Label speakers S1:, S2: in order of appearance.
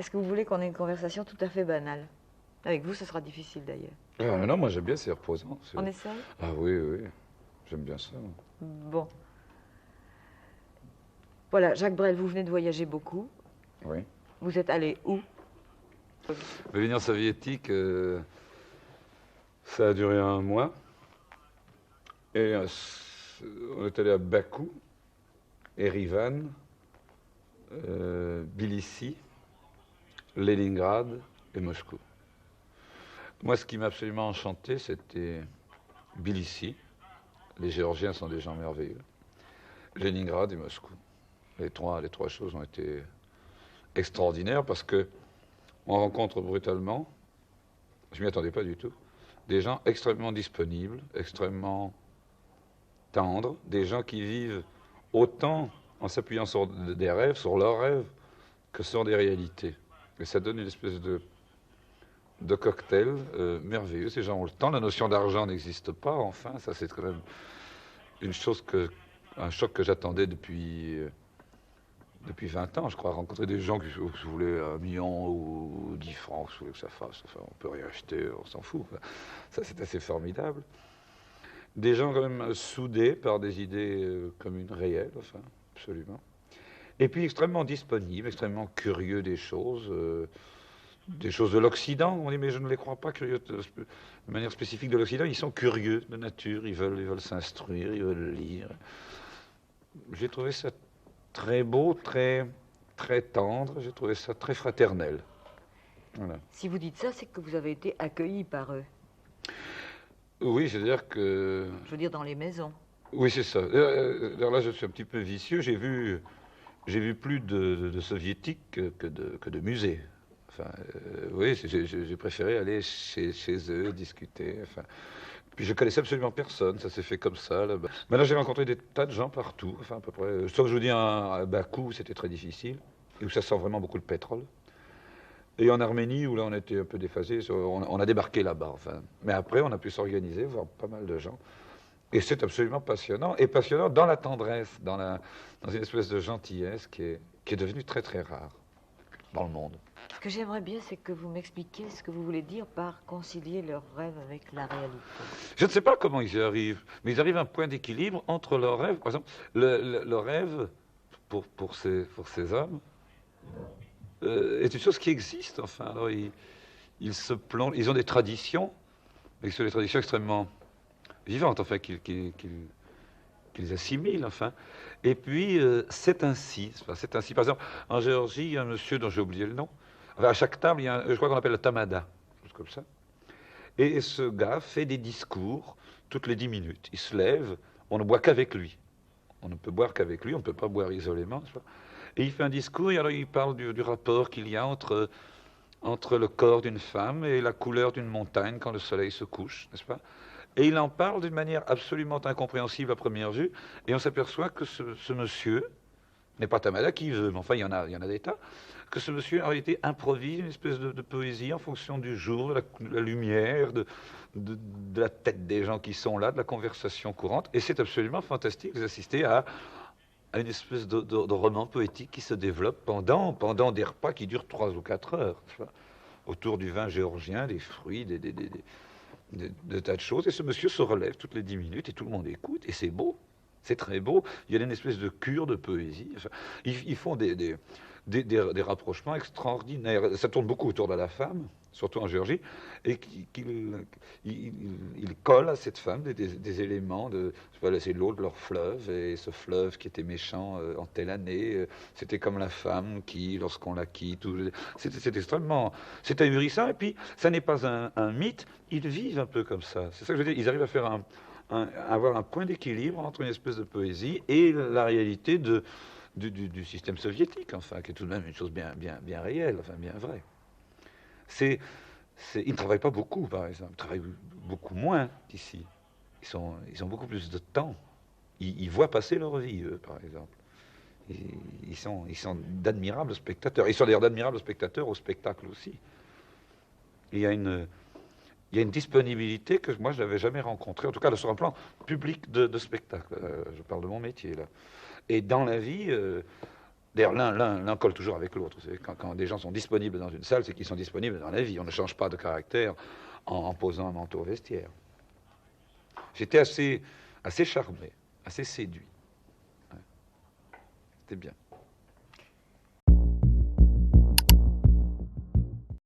S1: Est-ce que vous voulez qu'on ait une conversation tout à fait banale? Avec vous, ce sera difficile d'ailleurs.
S2: Ah, non, moi j'aime bien, c'est reposant.
S1: On essaye?
S2: Ah oui, oui, j'aime bien ça.
S1: Bon. Voilà, Jacques Brel, vous venez de voyager beaucoup.
S2: Oui.
S1: Vous êtes allé où?
S2: L'Union soviétique, ça a duré un mois. Et on est allé à Bakou, Erivan, Tbilissi, Leningrad et Moscou. Moi, ce qui m'a absolument enchanté, c'était Tbilissi. Les Géorgiens sont des gens merveilleux. Leningrad et Moscou. Les trois choses ont été extraordinaires parce que on rencontre brutalement, je m'y attendais pas du tout, des gens extrêmement disponibles, extrêmement tendres, des gens qui vivent autant en s'appuyant sur des rêves, sur leurs rêves, que sur des réalités. Et ça donne une espèce de cocktail merveilleux. Ces gens ont le temps, la notion d'argent n'existe pas, enfin, ça c'est quand même une chose un choc que j'attendais depuis 20 ans, je crois, rencontrer des gens qui voulaient 1 million ou 10 francs, que je voulais que ça fasse. Enfin, on peut rien acheter, on s'en fout. Enfin, ça, c'est assez formidable. Des gens quand même soudés par des idées communes réelles, enfin, absolument. Et puis extrêmement disponibles, extrêmement curieux des choses de l'Occident. On dit, mais je ne les crois pas curieux de manière spécifique de l'Occident. Ils sont curieux de nature, ils veulent s'instruire, ils veulent lire. J'ai trouvé ça très beau, très tendre. J'ai trouvé ça très fraternel. Voilà.
S1: Si vous dites ça, c'est que vous avez été accueilli par eux.
S2: Oui, c'est-à-dire que...
S1: Je veux dire, dans les maisons.
S2: Oui, c'est ça. Alors là, je suis un petit peu vicieux. J'ai vu plus de soviétiques que de musées. Enfin, oui, j'ai préféré aller chez eux, discuter. Enfin, puis je connaissais absolument personne, ça s'est fait comme ça là-bas. Mais là, j'ai rencontré des tas de gens partout, enfin à peu près. Sauf que je vous dis, à Bakou, c'était très difficile, et où ça sent vraiment beaucoup le pétrole. Et en Arménie, où là, on était un peu déphasé, on a débarqué là-bas, enfin. Mais après, on a pu s'organiser, voir pas mal de gens. Et c'est absolument passionnant, et passionnant dans la tendresse, dans une espèce de gentillesse qui est devenue très très rare dans le monde.
S1: Ce que j'aimerais bien, c'est que vous m'expliquiez ce que vous voulez dire par concilier leurs rêves avec la réalité.
S2: Je ne sais pas comment ils y arrivent, mais ils arrivent à un point d'équilibre entre leurs rêves. Par exemple, le rêve, pour ces hommes, est une chose qui existe. Enfin, alors ils se plongent, ils ont des traditions, mais ce sont des traditions extrêmement vivantes, enfin, qu'ils assimilent, enfin. Et puis, c'est ainsi. C'est ainsi. Par exemple, en Géorgie, il y a un monsieur dont j'ai oublié le nom. Enfin, à chaque table, il y a je crois qu'on appelle le tamada, quelque chose comme ça. Et ce gars fait des discours toutes les 10 minutes. Il se lève, on ne boit qu'avec lui. On ne peut boire qu'avec lui, on ne peut pas boire isolément. Et il fait un discours, et alors il parle du rapport qu'il y a entre le corps d'une femme et la couleur d'une montagne quand le soleil se couche, n'est-ce pas? Et il en parle d'une manière absolument incompréhensible à première vue, et on s'aperçoit que ce monsieur n'est pas Tamada qui veut, mais enfin il y en a des tas, que ce monsieur en réalité improvise une espèce de poésie en fonction du jour, de la lumière, de la tête des gens qui sont là, de la conversation courante, et c'est absolument fantastique. Vous assistez à une espèce de roman poétique qui se développe pendant des repas qui durent 3 ou 4 heures, autour du vin géorgien, des fruits, de tas de choses, et ce monsieur se relève toutes les 10 minutes, et tout le monde écoute, et c'est beau. C'est très beau. Il y a une espèce de cure de poésie. Enfin, ils font des rapprochements extraordinaires. Ça tourne beaucoup autour de la femme, surtout en Géorgie, et ils collent à cette femme des éléments de, c'est l'eau de leur fleuve, et ce fleuve qui était méchant en telle année, c'était comme la femme qui, lorsqu'on la quitte, c'est extrêmement, c'est ahurissant, et puis ça n'est pas un mythe, ils vivent un peu comme ça. C'est ça que je veux dire, ils arrivent à faire avoir un point d'équilibre entre une espèce de poésie et la réalité du système soviétique, enfin, qui est tout de même une chose bien réelle, enfin bien vraie. Ils ne travaillent pas beaucoup, par exemple. Ils travaillent beaucoup moins qu'ici. Ils ont beaucoup plus de temps. Ils voient passer leur vie, eux, par exemple. Ils sont d'admirables spectateurs. Ils sont d'ailleurs d'admirables spectateurs au spectacle aussi. Il y a une disponibilité que moi, je n'avais jamais rencontrée, en tout cas sur un plan public de spectacle. Je parle de mon métier, là. Et dans la vie, D'ailleurs, l'un colle toujours avec l'autre. Quand des gens sont disponibles dans une salle, c'est qu'ils sont disponibles dans la vie. On ne change pas de caractère en posant un manteau au vestiaire. J'étais assez charmé, assez séduit. Ouais. C'était bien.